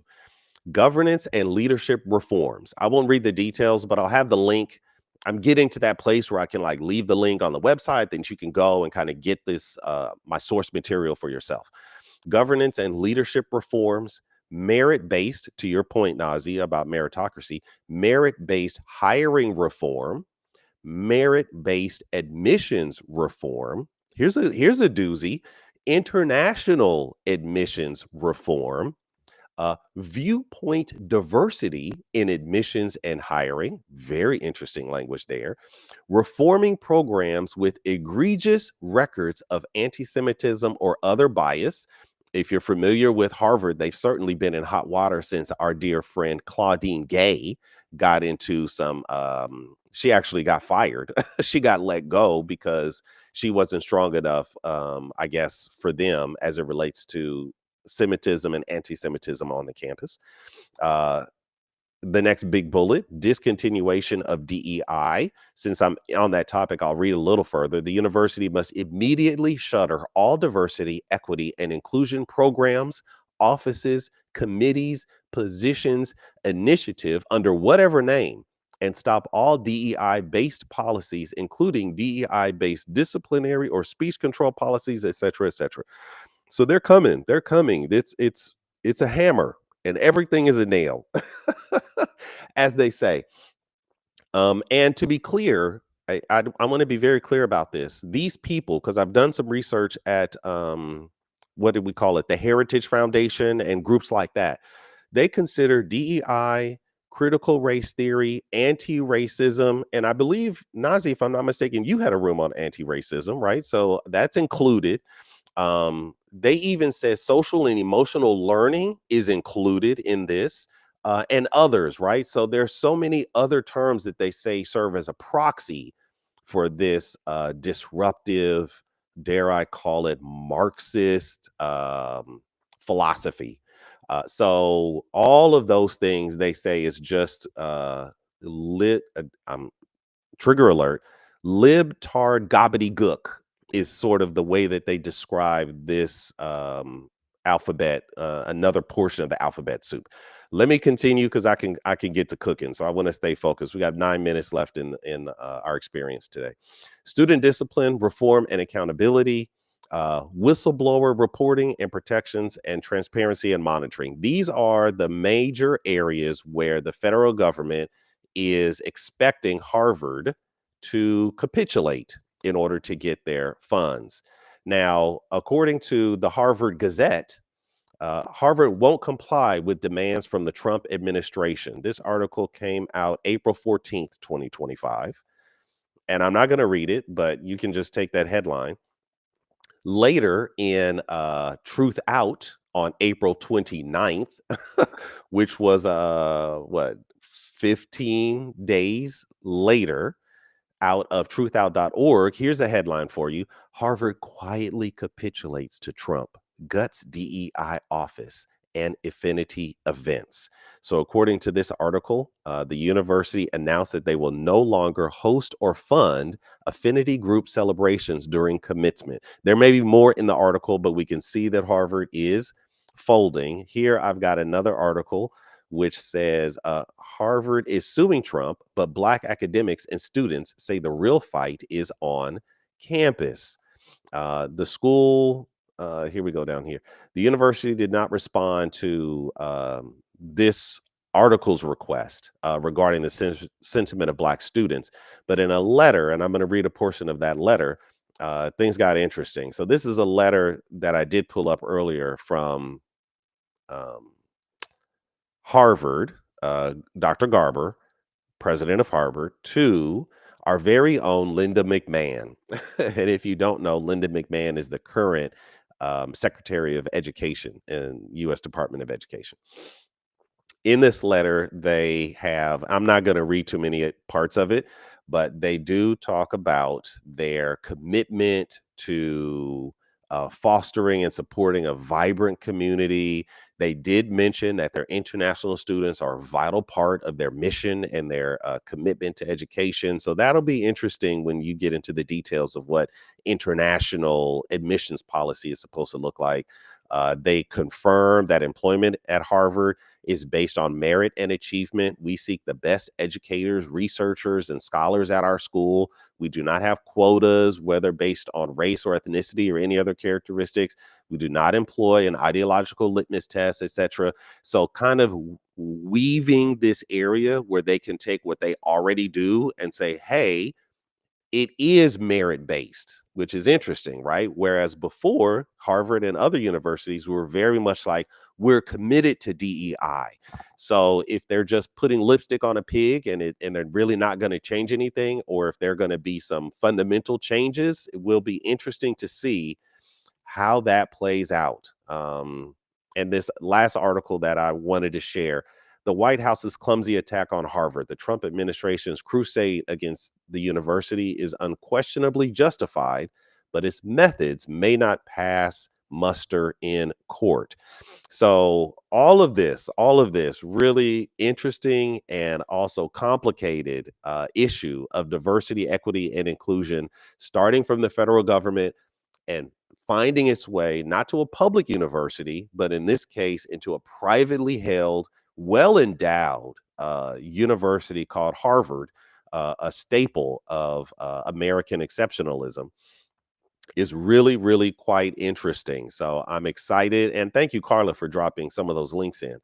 Governance and leadership reforms. I won't read the details, but I'll have the link. I'm getting to that place where I can like leave the link on the website, then you can go and kind of get this my source material for yourself. Governance and leadership reforms, merit-based, to your point, Nazi, about meritocracy, merit-based hiring reform, merit-based admissions reform. Here's a doozy. International admissions reform, viewpoint diversity in admissions and hiring. Very interesting language there. Reforming programs with egregious records of anti Semitism or other bias. If you're familiar with Harvard, they've certainly been in hot water since our dear friend Claudine Gay got into some. She actually got fired. She got let go because she wasn't strong enough, I guess, for them as it relates to Semitism and anti-Semitism on the campus. Uh, the next big bullet, discontinuation of DEI. Since I'm on that topic, I'll read a little further. The university must immediately shutter all diversity, equity, and inclusion programs, offices, committees, positions, initiative under whatever name, and stop all DEI-based policies, including DEI-based disciplinary or speech control policies, et cetera, et cetera. So they're coming. They're coming. It's a hammer and everything is a nail, as they say. And to be clear, I want to be very clear about this. These people, because I've done some research at what did we call it? The Heritage Foundation and groups like that. They consider DEI, critical race theory, anti-racism, and I believe, Nazi, if I'm not mistaken, you had a room on anti-racism, right? So that's included. They even said social and emotional learning is included in this, and others, right? So there's so many other terms that they say serve as a proxy for this disruptive, dare I call it, Marxist philosophy. So all of those things they say is just lit. Trigger alert, libtard gobbledygook is sort of the way that they describe this alphabet, another portion of the alphabet soup. Let me continue because I can get to cooking, so I want to stay focused. We got 9 minutes left in our experience today. Student discipline, reform, and accountability. Whistleblower reporting and protections, and transparency and monitoring. These are the major areas where the federal government is expecting Harvard to capitulate in order to get their funds. Now, according to the Harvard Gazette, Harvard won't comply with demands from the Trump administration. This article came out April 14th, 2025. And I'm not going to read it, but you can just take that headline. Later in Truth Out on April 29th, which was what, 15 days later, out of truthout.org, here's a headline for you. Harvard quietly capitulates to Trump, guts DEI office, and affinity events. So, according to this article, the university announced that they will no longer host or fund affinity group celebrations during commencement. There may be more in the article, but we can see that Harvard is folding. Here, I've got another article which says Harvard is suing Trump, but Black academics and students say the real fight is on campus. The school, here we go down here. The university did not respond to this article's request regarding the sentiment of Black students, but in a letter, and I'm going to read a portion of that letter, things got interesting. So this is a letter that I did pull up earlier from um, Harvard, Dr. Garber, president of Harvard, to our very own Linda McMahon. And if you don't know, Linda McMahon is the current Secretary of Education in U.S. Department of Education. In this letter, they have, I'm not going to read too many parts of it, but they do talk about their commitment to fostering and supporting a vibrant community. They did mention that their international students are a vital part of their mission and their commitment to education. So that'll be interesting when you get into the details of what international admissions policy is supposed to look like. They confirm that employment at Harvard is based on merit and achievement. We seek the best educators, researchers, and scholars at our school. We do not have quotas, whether based on race or ethnicity or any other characteristics. We do not employ an ideological litmus test, etc. So kind of weaving this area where they can take what they already do and say, hey, it is merit based, which is interesting, right? Whereas before, Harvard and other universities were very much like, we're committed to DEI. So if they're just putting lipstick on a pig and they're really not going to change anything, or if they're going to be some fundamental changes, it will be interesting to see how that plays out. And this last article that I wanted to share, the White House's clumsy attack on Harvard, the Trump administration's crusade against the university is unquestionably justified, but its methods may not pass muster in court. So all of this really interesting and also complicated issue of diversity, equity, and inclusion, starting from the federal government and finding its way not to a public university, but in this case, into a privately held, well endowed university called Harvard, a staple of American exceptionalism, is really, really quite interesting. So I'm excited. And thank you, Carla, for dropping some of those links in.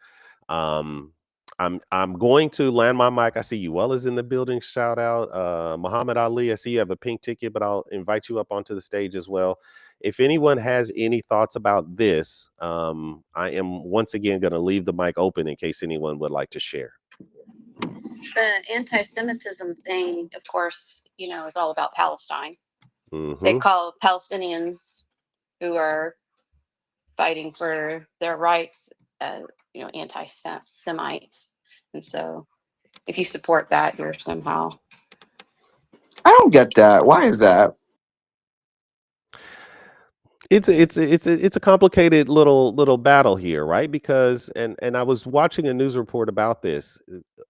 Um, I'm going to land my mic. I see you well is in the building. Shout out. Muhammad Ali. I see you have a pink ticket, but I'll invite you up onto the stage as well. If anyone has any thoughts about this, I am once again going to leave the mic open in case anyone would like to share. The anti-Semitism thing, of course, is all about Palestine. They Mm-hmm. call Palestinians who are fighting for their rights as, anti-Semites. And so if you support that, you're somehow. I don't get that. Why is that? It's a complicated little battle here, right? Because and I was watching a news report about this.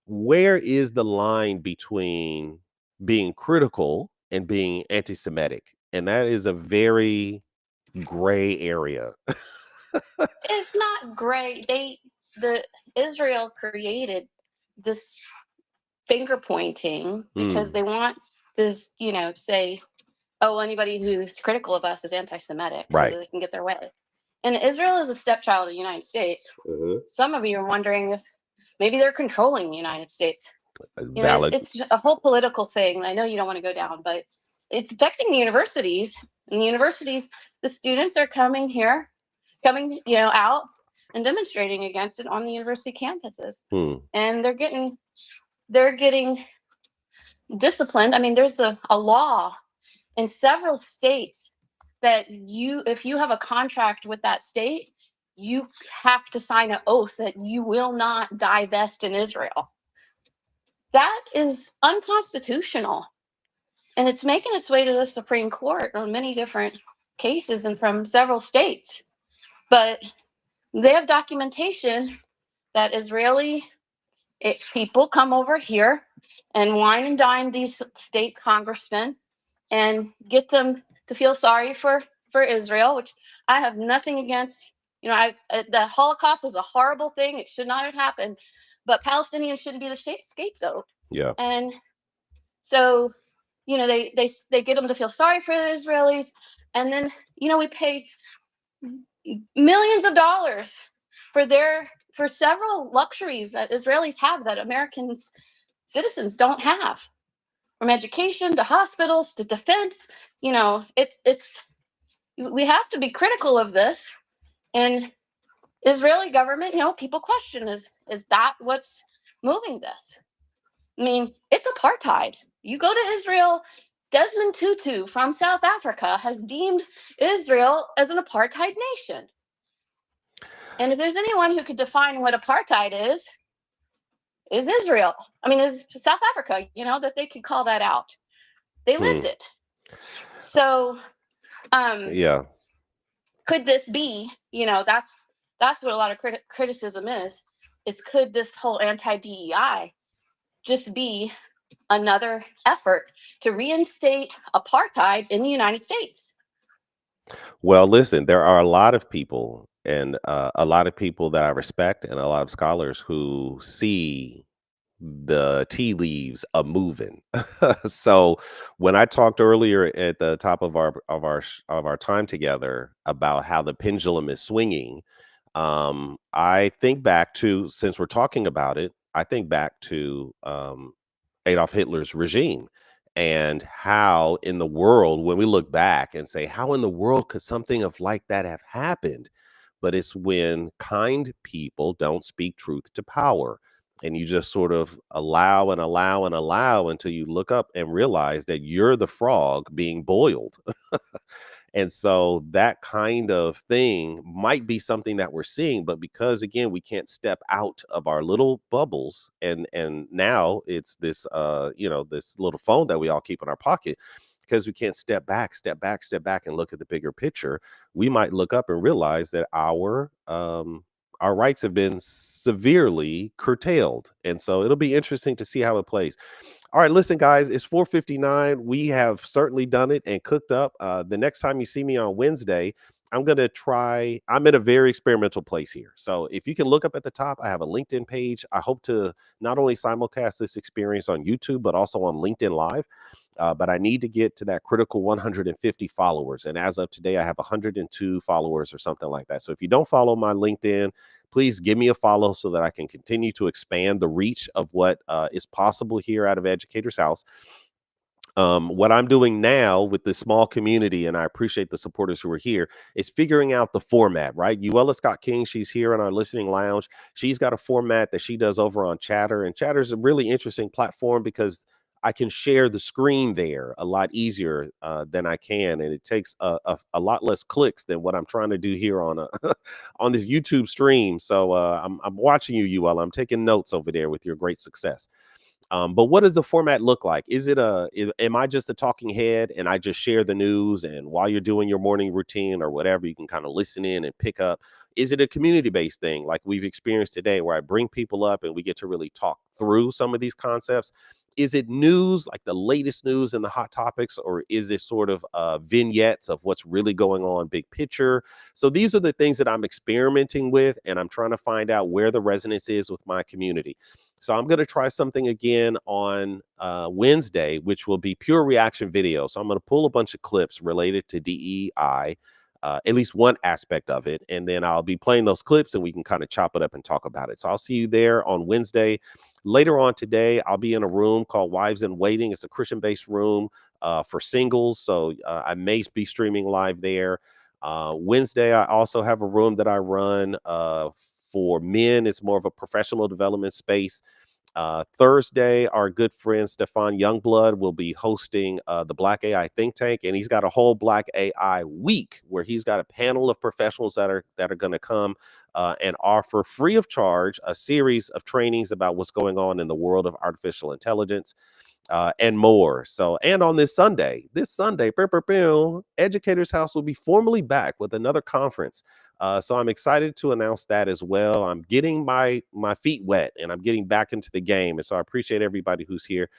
Where is the line between being critical and being anti-Semitic? And that is a very gray area. It's not great. The Israel created this finger pointing because they want this, say, oh, anybody who's critical of us is anti-Semitic, so Right. that they can get their way. And Israel is a stepchild of the United States. Some of you are wondering if maybe they're controlling the United States. Valid. It's a whole political thing. I know you don't want to go down, but it's affecting the universities. And the universities, the students are coming out and demonstrating against it on the university campuses. And they're getting disciplined. I mean, there's a law in several states that if you have a contract with that state, you have to sign an oath that you will not divest in Israel. That is unconstitutional. And it's making its way to the Supreme Court on many different cases and from several states. But they have documentation that Israeli people come over here and wine and dine these state congressmen and get them to feel sorry for Israel, which I have nothing against. The Holocaust was a horrible thing. It should not have happened. But Palestinians shouldn't be the scapegoat. Yeah. And so, they get them to feel sorry for the Israelis. And then, we pay millions of dollars for several luxuries that Israelis have that American citizens don't have, from education to hospitals to defense. We have to be critical of this. And Israeli government, people question, is that what's moving this? I mean, it's apartheid. You go to Israel, Desmond Tutu from South Africa has deemed Israel as an apartheid nation. And if there's anyone who could define what apartheid is Israel. I mean, is South Africa, that they could call that out. They lived it. So, yeah. Could this be, that's what a lot of criticism is could this whole anti-DEI just be another effort to reinstate apartheid in the United States? Well, listen, there are a lot of people and a lot of people that I respect and a lot of scholars who see the tea leaves a moving. So when I talked earlier at the top of our time together about how the pendulum is swinging, I think back to, since we're talking about it, I think back to Adolf Hitler's regime and how in the world, when we look back and say, how in the world could something of like that have happened? But it's when kind people don't speak truth to power. And you just sort of allow and allow and allow until you look up and realize that you're the frog being boiled. And so that kind of thing might be something that we're seeing, but because again, we can't step out of our little bubbles, and now it's this this little phone that we all keep in our pocket, because we can't step back and look at the bigger picture. We might look up and realize that our rights have been severely curtailed. And so it'll be interesting to see how it plays. All right, listen, guys, it's 4:59. We have certainly done it and cooked up. The next time you see me on Wednesday, I'm going to try. I'm in a very experimental place here. So if you can look up at the top, I have a LinkedIn page. I hope to not only simulcast this experience on YouTube, but also on LinkedIn Live. But I need to get to that critical 150 followers. And as of today, I have 102 followers or something like that. So if you don't follow my LinkedIn, please give me a follow so that I can continue to expand the reach of what is possible here out of Educators House. What I'm doing now with this small community, and I appreciate the supporters who are here, is figuring out the format, right? Uella Scott King, she's here in our listening lounge. She's got a format that she does over on Chatter, and Chatter is a really interesting platform because I can share the screen there a lot easier than I can, and it takes a lot less clicks than what I'm trying to do here on a on this YouTube stream. So I'm watching you, UL. I'm taking notes over there with your great success. But what does the format look like? Is it am I just a talking head and I just share the news, and while you're doing your morning routine or whatever, you can kind of listen in and pick up? Is it a community based thing like we've experienced today, where I bring people up and we get to really talk through some of these concepts? Is it news, like the latest news and the hot topics, or is it sort of vignettes of what's really going on, big picture? So these are the things that I'm experimenting with, and I'm trying to find out where the resonance is with my community. So I'm going to try something again on Wednesday, which will be pure reaction video. So I'm going to pull a bunch of clips related to DEI, at least one aspect of it, and then I'll be playing those clips and we can kind of chop it up and talk about it. So I'll see you there on Wednesday. Later on today, I'll be in a room called Wives in Waiting. It's a Christian-based room for singles. So I may be streaming live there. Wednesday, I also have a room that I run for men. It's more of a professional development space. Thursday, our good friend Stefan Youngblood will be hosting the Black AI think tank, and he's got a whole Black AI week where he's got a panel of professionals that are going to come and offer free of charge a series of trainings about what's going on in the world of artificial intelligence. And more. So, and on this Sunday, Educators House will be formally back with another conference. So I'm excited to announce that as well. I'm getting my feet wet and I'm getting back into the game. And so I appreciate everybody who's here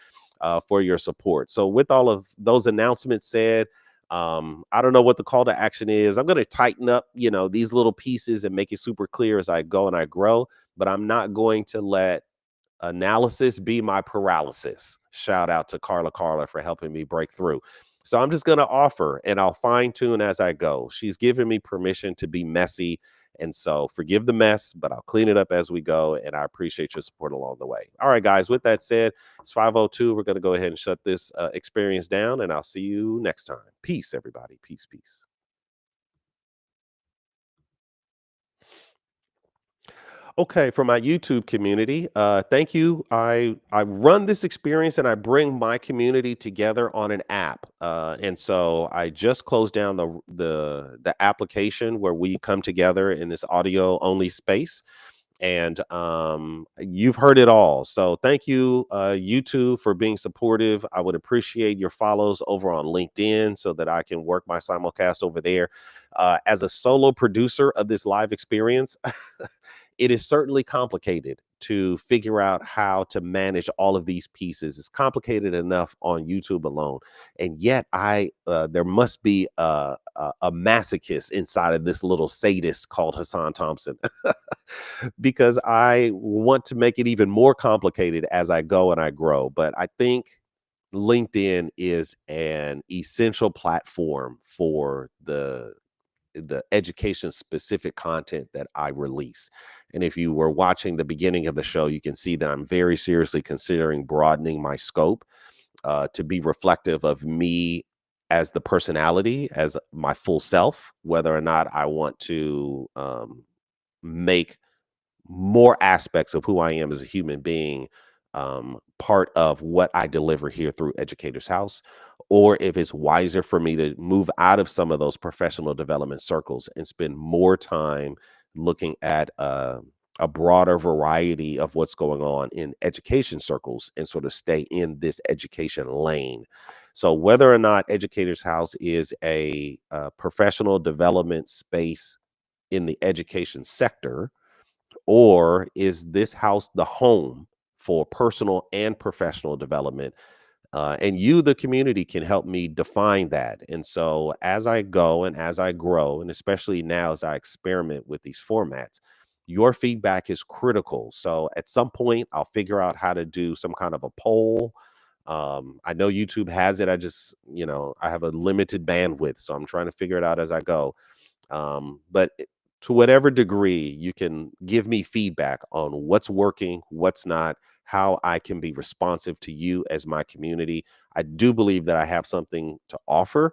for your support. So with all of those announcements said, I don't know what the call to action is. I'm going to tighten up, these little pieces and make it super clear as I go and I grow, but I'm not going to let analysis be my paralysis. Shout out to Carla for helping me break through. So I'm just going to offer and I'll fine tune as I go. She's given me permission to be messy. And so forgive the mess, but I'll clean it up as we go. And I appreciate your support along the way. All right, guys, with that said, it's 5:02. We're going to go ahead and shut this experience down, and I'll see you next time. Peace, everybody. Peace, peace. Okay, for my YouTube community, thank you. I run this experience and I bring my community together on an app, and so I just closed down the application where we come together in this audio only space, and you've heard it all. So thank you, YouTube, for being supportive. I would appreciate your follows over on LinkedIn so that I can work my simulcast over there. As a solo producer of this live experience, it is certainly complicated to figure out how to manage all of these pieces. It's complicated enough on YouTube alone, and yet there must be a masochist inside of this little sadist called Hassan Thompson, because I want to make it even more complicated as I go and I grow. But I think LinkedIn is an essential platform for the education specific content that I release. And if you were watching the beginning of the show, you can see that I'm very seriously considering broadening my scope to be reflective of me as the personality, as my full self, whether or not I want to make more aspects of who I am as a human being part of what I deliver here through Educators House, or if it's wiser for me to move out of some of those professional development circles and spend more time looking at a broader variety of what's going on in education circles and sort of stay in this education lane. So whether or not Educators House is a professional development space in the education sector, or is this house the home for personal and professional development? And you, the community, can help me define that. And so as I go and as I grow, and especially now as I experiment with these formats, your feedback is critical. So at some point, I'll figure out how to do some kind of a poll. I know YouTube has it. I have a limited bandwidth, so I'm trying to figure it out as I go. But to whatever degree you can give me feedback on what's working, what's not, how I can be responsive to you as my community. I do believe that I have something to offer,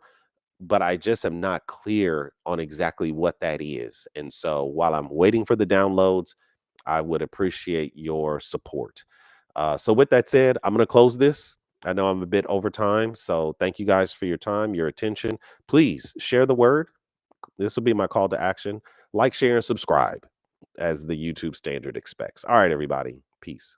but I just am not clear on exactly what that is. And so while I'm waiting for the downloads, I would appreciate your support. So with that said, I'm going to close this. I know I'm a bit over time, so thank you guys for your time, your attention. Please share the word. This will be my call to action. Like, share, and subscribe as the YouTube standard expects. All right, everybody. Peace.